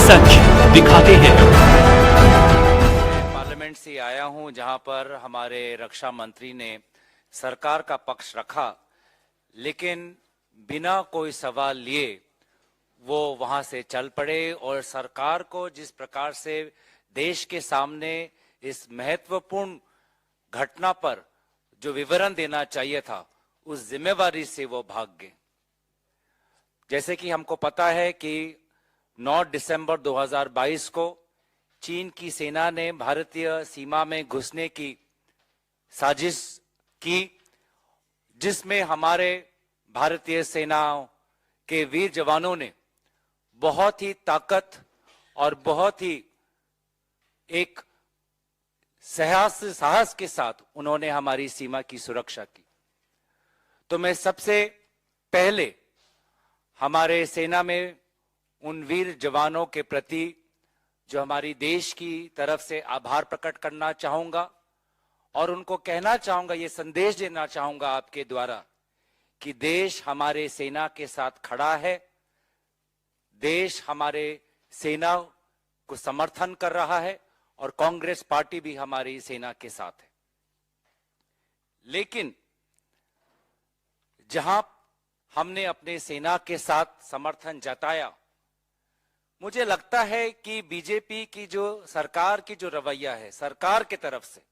सच दिखाते हैं। पार्लियामेंट से आया हूं जहां पर हमारे रक्षा मंत्री ने सरकार का पक्ष रखा, लेकिन बिना कोई सवाल लिए वो वहां से चल पड़े और सरकार को जिस प्रकार से देश के सामने इस महत्वपूर्ण घटना पर जो विवरण देना चाहिए था, उस जिम्मेवारी से वो भाग गए। जैसे कि हमको पता है कि 9 दिसंबर 2022 को चीन की सेना ने भारतीय सीमा में घुसने की साजिश की, जिसमें हमारे भारतीय सेनाओं के वीर जवानों ने बहुत ही ताकत और बहुत ही एक साहस के साथ उन्होंने हमारी सीमा की सुरक्षा की। तो मैं सबसे पहले हमारे सेना में उन वीर जवानों के प्रति जो हमारी देश की तरफ से आभार प्रकट करना चाहूंगा और उनको कहना चाहूंगा, ये संदेश देना चाहूंगा आपके द्वारा कि देश हमारे सेना के साथ खड़ा है, देश हमारे सेना को समर्थन कर रहा है और कांग्रेस पार्टी भी हमारी सेना के साथ है। लेकिन जहां हमने अपने सेना के साथ समर्थन जताया, मुझे लगता है कि बीजेपी की जो सरकार की जो रवैया है सरकार की तरफ से,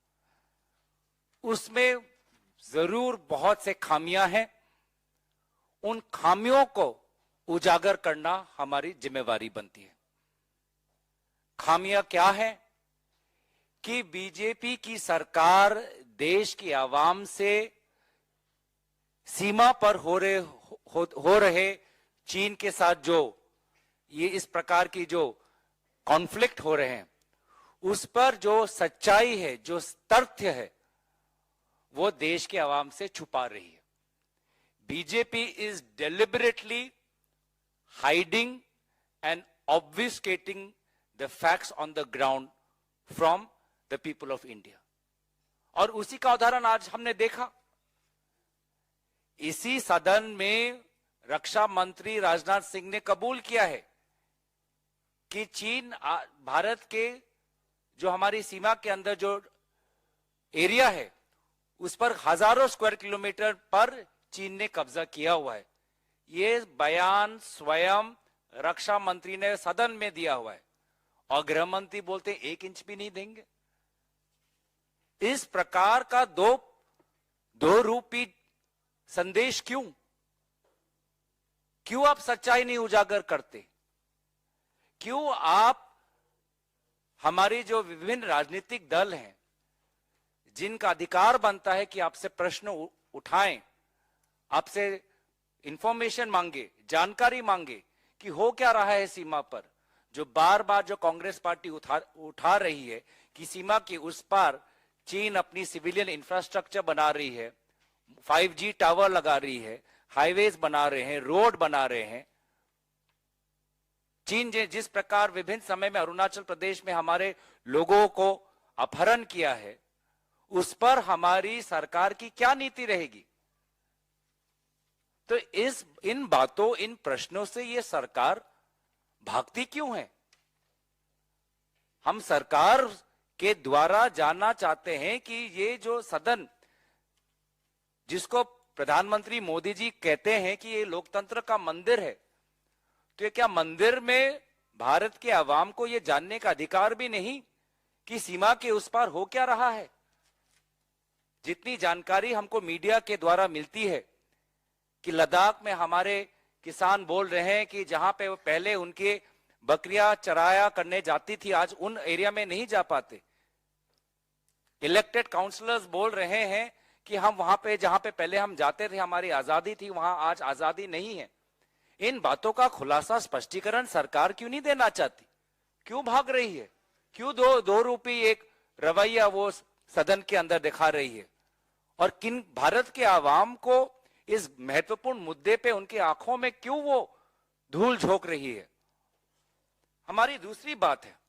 उसमें जरूर बहुत से खामियां हैं। उन खामियों को उजागर करना हमारी जिम्मेवारी बनती है। खामियां क्या है कि बीजेपी की सरकार देश की आवाम से सीमा पर हो रहे चीन के साथ जो ये इस प्रकार की जो कॉन्फ्लिक्ट हो रहे हैं, उस पर जो सच्चाई है, जो तथ्य है, वो देश के आवाम से छुपा रही है। BJP is deliberately hiding and obfuscating the facts on the ground from the people of India. और उसी का उदाहरण आज हमने देखा। इसी सदन में रक्षा मंत्री राजनाथ सिंह ने कबूल किया है कि चीन भारत के जो हमारी सीमा के अंदर जो एरिया है, उस पर हजारों स्क्वायर किलोमीटर पर चीन ने कब्जा किया हुआ है। ये बयान स्वयं रक्षा मंत्री ने सदन में दिया हुआ है और गृह मंत्री बोलते 1 इंच भी नहीं देंगे। इस प्रकार का दो रूपी संदेश क्यों आप सच्चाई नहीं उजागर करते? क्यों आप हमारी जो विभिन्न राजनीतिक दल हैं, जिनका अधिकार बनता है कि आपसे प्रश्न उठाएं, आपसे इंफॉर्मेशन मांगे, जानकारी मांगे कि हो क्या रहा है सीमा पर, जो बार बार जो कांग्रेस पार्टी उठा रही है कि सीमा के उस पार चीन अपनी सिविलियन इंफ्रास्ट्रक्चर बना रही है, 5G टावर लगा रही है, हाईवेज बना रहे हैं, रोड बना रहे हैं। चीन जिस प्रकार विभिन्न समय में अरुणाचल प्रदेश में हमारे लोगों को अपहरण किया है, उस पर हमारी सरकार की क्या नीति रहेगी? तो इन बातों, इन प्रश्नों से ये सरकार भागती क्यों है? हम सरकार के द्वारा जानना चाहते हैं कि ये जो सदन, जिसको प्रधानमंत्री मोदी जी कहते हैं कि ये लोकतंत्र का मंदिर है, तो ये क्या मंदिर में भारत के आवाम को ये जानने का अधिकार भी नहीं कि सीमा के उस पार हो क्या रहा है? जितनी जानकारी हमको मीडिया के द्वारा मिलती है कि लद्दाख में हमारे किसान बोल रहे हैं कि जहां पे पहले उनके बकरियां चराया करने जाती थी, आज उन एरिया में नहीं जा पाते। इलेक्टेड काउंसलर्स बोल रहे हैं कि हम वहां पे जहां पे पहले हम जाते थे, हमारी आजादी थी, वहां आज आजादी नहीं है। इन बातों का खुलासा, स्पष्टीकरण सरकार क्यों नहीं देना चाहती? क्यों भाग रही है? क्यों दो रूपी एक रवैया वो सदन के अंदर दिखा रही है? और किन भारत के आवाम को इस महत्वपूर्ण मुद्दे पे उनकी आंखों में क्यों वो धूल झोंक रही है? हमारी दूसरी बात है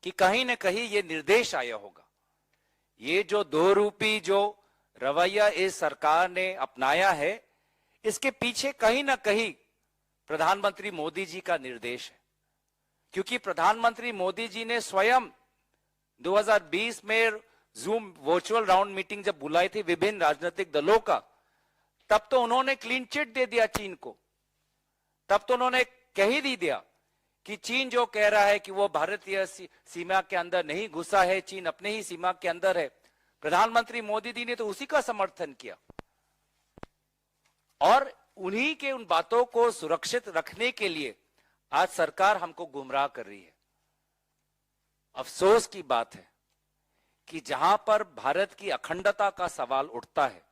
कि कहीं ना कहीं ये निर्देश आया होगा। ये जो 2 रूपी जो रवैया इस सरकार ने अपनाया है, इसके पीछे कहीं ना कहीं प्रधानमंत्री मोदी जी का निर्देश है। क्योंकि प्रधानमंत्री मोदी जी ने स्वयं 2020 में जूम वर्चुअल राउंड मीटिंग जब बुलाई थी विभिन्न राजनीतिक दलों का, तब तो उन्होंने क्लीन चिट दे दिया चीन को। तब तो उन्होंने कह ही दिया कि चीन जो कह रहा है कि वो भारतीय सीमा के अंदर नहीं घुसा है, चीन अपने ही सीमा के अंदर है, प्रधानमंत्री मोदी जी ने तो उसी का समर्थन किया। और उन्हीं के उन बातों को सुरक्षित रखने के लिए आज सरकार हमको गुमराह कर रही है। अफसोस की बात है कि जहां पर भारत की अखंडता का सवाल उठता है,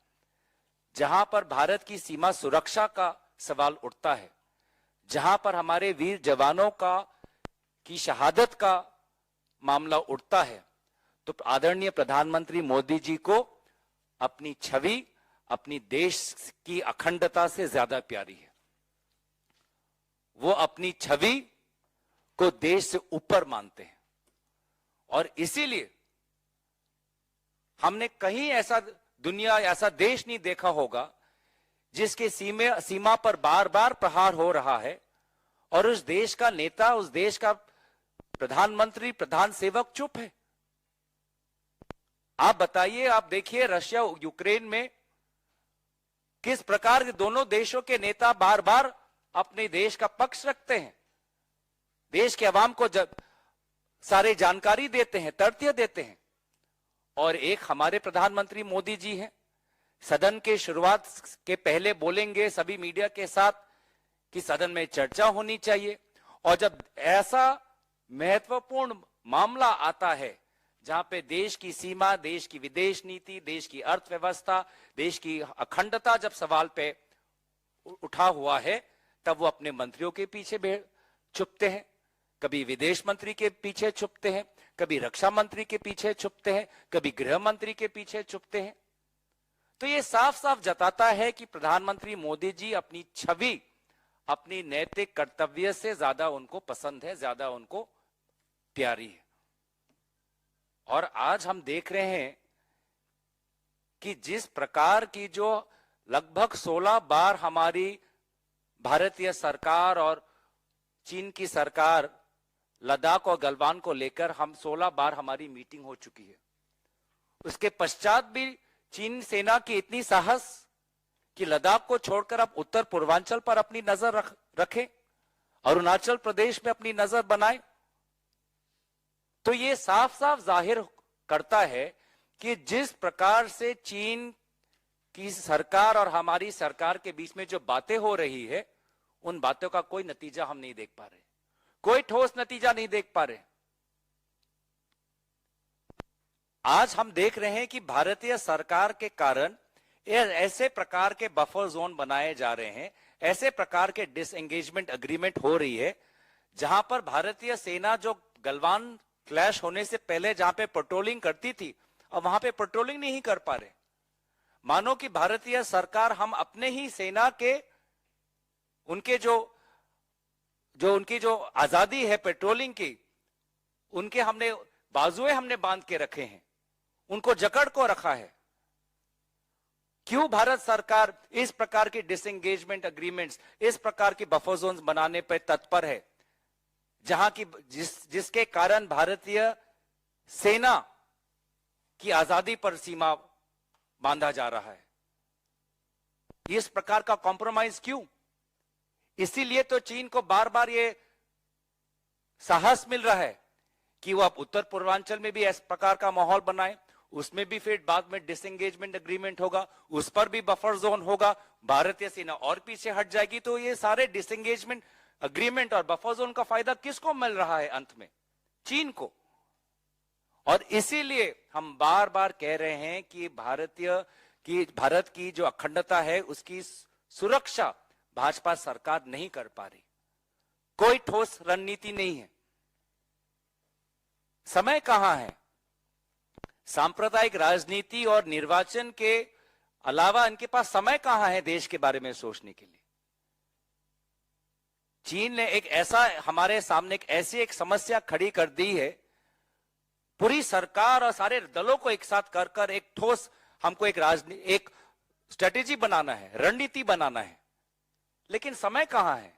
जहां पर भारत की सीमा सुरक्षा का सवाल उठता है, जहां पर हमारे वीर जवानों की शहादत का मामला उठता है, तो आदरणीय प्रधानमंत्री मोदी जी को अपनी छवि अपनी देश की अखंडता से ज्यादा प्यारी है। वो अपनी छवि को देश से ऊपर मानते हैं और इसीलिए हमने कहीं ऐसा दुनिया ऐसा देश नहीं देखा होगा जिसके सीमा पर बार बार प्रहार हो रहा है और उस देश का नेता, उस देश का प्रधानमंत्री, प्रधान सेवक चुप है। आप बताइए, आप देखिए रशिया यूक्रेन में किस प्रकार के दोनों देशों के नेता बार बार अपने देश का पक्ष रखते हैं, देश के अवाम को जब सारे जानकारी देते हैं, तथ्य देते हैं। और एक हमारे प्रधानमंत्री मोदी जी हैं, सदन के शुरुआत के पहले बोलेंगे सभी मीडिया के साथ कि सदन में चर्चा होनी चाहिए। और जब ऐसा महत्वपूर्ण मामला आता है जहां पे देश की सीमा, देश की विदेश नीति, देश की अर्थव्यवस्था, देश की अखंडता जब सवाल पे उठा हुआ है, तब वो अपने मंत्रियों के पीछे छुपते हैं, कभी विदेश मंत्री के पीछे छुपते हैं, कभी रक्षा मंत्री के पीछे छुपते हैं, कभी गृह मंत्री के पीछे छुपते हैं। तो ये साफ साफ जताता है कि प्रधानमंत्री मोदी जी अपनी छवि, अपनी नैतिक कर्तव्य से ज्यादा उनको पसंद है, ज्यादा उनको प्यारी है। और आज हम देख रहे हैं कि जिस प्रकार की जो लगभग 16 बार हमारी भारतीय सरकार और चीन की सरकार लद्दाख और गलवान को लेकर हम 16 बार हमारी मीटिंग हो चुकी है, उसके पश्चात भी चीन सेना की इतनी साहस कि लद्दाख को छोड़कर अब उत्तर पूर्वांचल पर अपनी नजर रखें, अरुणाचल प्रदेश में अपनी नजर बनाए। तो ये साफ साफ जाहिर करता है कि जिस प्रकार से चीन की सरकार और हमारी सरकार के बीच में जो बातें हो रही है, उन बातों का कोई नतीजा हम नहीं देख पा रहे, कोई ठोस नतीजा नहीं देख पा रहे। आज हम देख रहे हैं कि भारतीय सरकार के कारण ऐसे प्रकार के बफर जोन बनाए जा रहे हैं, ऐसे प्रकार के डिसएंगेजमेंट अग्रीमेंट हो रही है, जहां पर भारतीय सेना जो गलवान क्लैश होने से पहले जहां पे पेट्रोलिंग करती थी, अब वहां पे पेट्रोलिंग नहीं कर पा रहे। मानो कि भारतीय सरकार हम अपने ही सेना के उनके उनकी जो आजादी है पेट्रोलिंग की, उनके हमने बाजुए हमने बांध के रखे हैं, उनको जकड़ को रखा है। क्यों भारत सरकार इस प्रकार के डिसएंगेजमेंट अग्रीमेंट्स, इस प्रकार की बफर जोन्स बनाने पर तत्पर है, जहां की जिसके कारण भारतीय सेना की आजादी पर सीमा बांधा जा रहा है? इस प्रकार का कॉम्प्रोमाइज क्यों? इसीलिए तो चीन को बार बार ये साहस मिल रहा है कि वो अब उत्तर पूर्वांचल में भी इस प्रकार का माहौल बनाए, उसमें भी फिर बाद में डिसएंगेजमेंट अग्रीमेंट होगा, उस पर भी बफर जोन होगा, भारतीय सेना और पीछे हट जाएगी। तो ये सारे डिसएंगेजमेंट अग्रीमेंट और बफर जोन का फायदा किसको मिल रहा है? अंत में चीन को। और इसीलिए हम बार बार कह रहे हैं कि भारत की जो अखंडता है उसकी सुरक्षा भाजपा सरकार नहीं कर पा रही, कोई ठोस रणनीति नहीं है। समय कहां है? सांप्रदायिक राजनीति और निर्वाचन के अलावा इनके पास समय कहां है देश के बारे में सोचने के लिए? चीन ने हमारे सामने एक समस्या खड़ी कर दी है। पूरी सरकार और सारे दलों को एक साथ कर एक ठोस हमको एक स्ट्रेटेजी बनाना है, रणनीति बनाना है, लेकिन समय कहां है?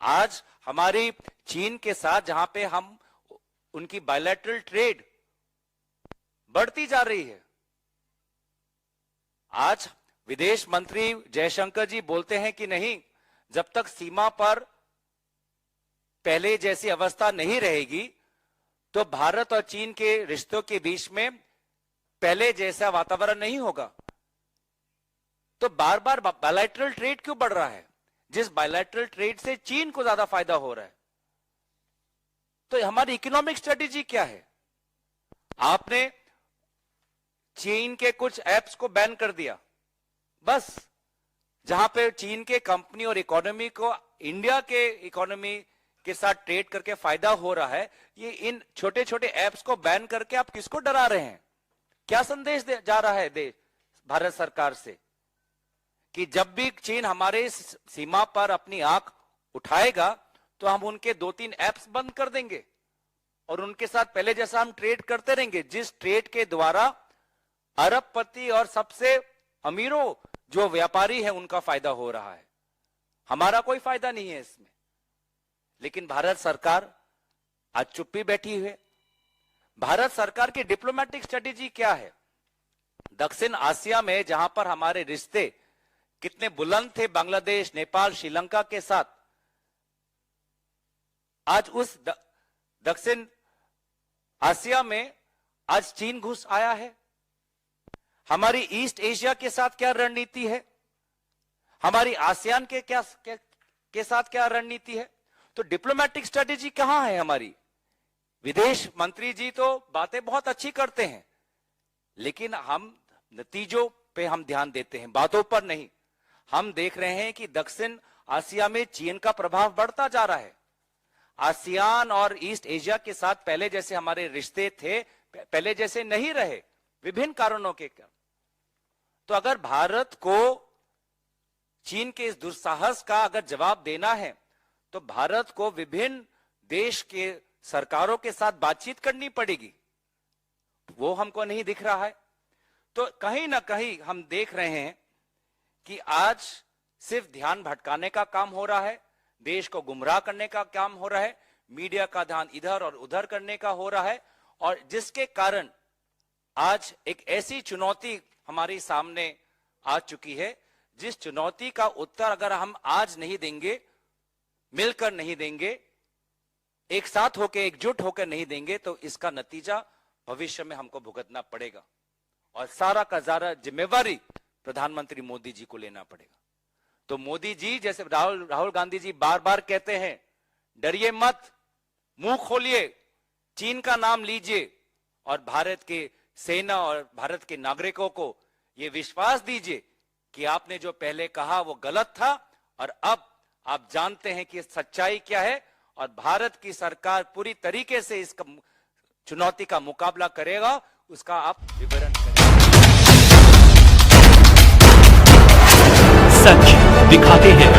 आज हमारी चीन के साथ जहां पे हम उनकी बायलैटरल ट्रेड बढ़ती जा रही है। आज विदेश मंत्री जयशंकर जी बोलते हैं कि नहीं, जब तक सीमा पर पहले जैसी अवस्था नहीं रहेगी तो भारत और चीन के रिश्तों के बीच में पहले जैसा वातावरण नहीं होगा। तो बार बार बायलैटरल ट्रेड क्यों बढ़ रहा है, जिस बायलैटरल ट्रेड से चीन को ज्यादा फायदा हो रहा है? तो हमारी इकोनॉमिक स्ट्रेटेजी क्या है? आपने चीन के कुछ एप्स को बैन कर दिया, बस जहां पे चीन के कंपनी और इकोनॉमी को इंडिया के इकोनॉमी के साथ ट्रेड करके फायदा हो रहा है, ये इन छोटे छोटे एप्स को बैन करके आप किसको डरा रहे हैं? क्या संदेश जा रहा है देश भारत सरकार से कि जब भी चीन हमारे सीमा पर अपनी आंख उठाएगा तो हम उनके 2-3 एप्स बंद कर देंगे और उनके साथ पहले जैसा हम ट्रेड करते रहेंगे, जिस ट्रेड के द्वारा अरबपति और सबसे अमीरों जो व्यापारी है उनका फायदा हो रहा है। हमारा कोई फायदा नहीं है इसमें। लेकिन भारत सरकार आज चुप्पी बैठी हुई है। भारत सरकार की डिप्लोमेटिक स्ट्रेटेजी क्या है? दक्षिण आसिया में जहां पर हमारे रिश्ते कितने बुलंद थे बांग्लादेश, नेपाल, श्रीलंका के साथ, आज उस दक्षिण आसिया में आज चीन घुस आया है। हमारी ईस्ट एशिया के साथ क्या रणनीति है? हमारी आसियान के साथ क्या रणनीति है? तो डिप्लोमेटिक स्ट्रेटेजी कहां है हमारी? विदेश मंत्री जी तो बातें बहुत अच्छी करते हैं, लेकिन हम नतीजों पे हम ध्यान देते हैं, बातों पर नहीं। हम देख रहे हैं कि दक्षिण आसिया में चीन का प्रभाव बढ़ता जा रहा है। आसियान और ईस्ट एशिया के साथ पहले जैसे हमारे रिश्ते थे, पहले जैसे नहीं रहे, विभिन्न कारणों के कारण। तो अगर भारत को चीन के इस दुस्साहस का अगर जवाब देना है तो भारत को विभिन्न देश के सरकारों के साथ बातचीत करनी पड़ेगी। वो हमको नहीं दिख रहा है। तो कहीं ना कहीं हम देख रहे हैं कि आज सिर्फ ध्यान भटकाने का काम हो रहा है, देश को गुमराह करने का काम हो रहा है, मीडिया का ध्यान इधर और उधर करने का हो रहा है, और जिसके कारण आज एक ऐसी चुनौती हमारे सामने आ चुकी है, जिस चुनौती का उत्तर अगर हम आज नहीं देंगे, मिलकर नहीं देंगे, एक साथ होकर एकजुट होकर नहीं देंगे, तो इसका नतीजा भविष्य में हमको भुगतना पड़ेगा और सारा का सारा जिम्मेवारी प्रधानमंत्री मोदी जी को लेना पड़ेगा। तो मोदी जी जैसे राहुल गांधी जी बार बार कहते हैं, डरिए मत, मुंह खोलिए, चीन का नाम लीजिए और भारत के सेना और भारत के नागरिकों को यह विश्वास दीजिए कि आपने जो पहले कहा वो गलत था और अब आप जानते हैं कि सच्चाई क्या है और भारत की सरकार पूरी तरीके से इस चुनौती का मुकाबला करेगा, उसका आप विवरण करें। सच दिखाते हैं।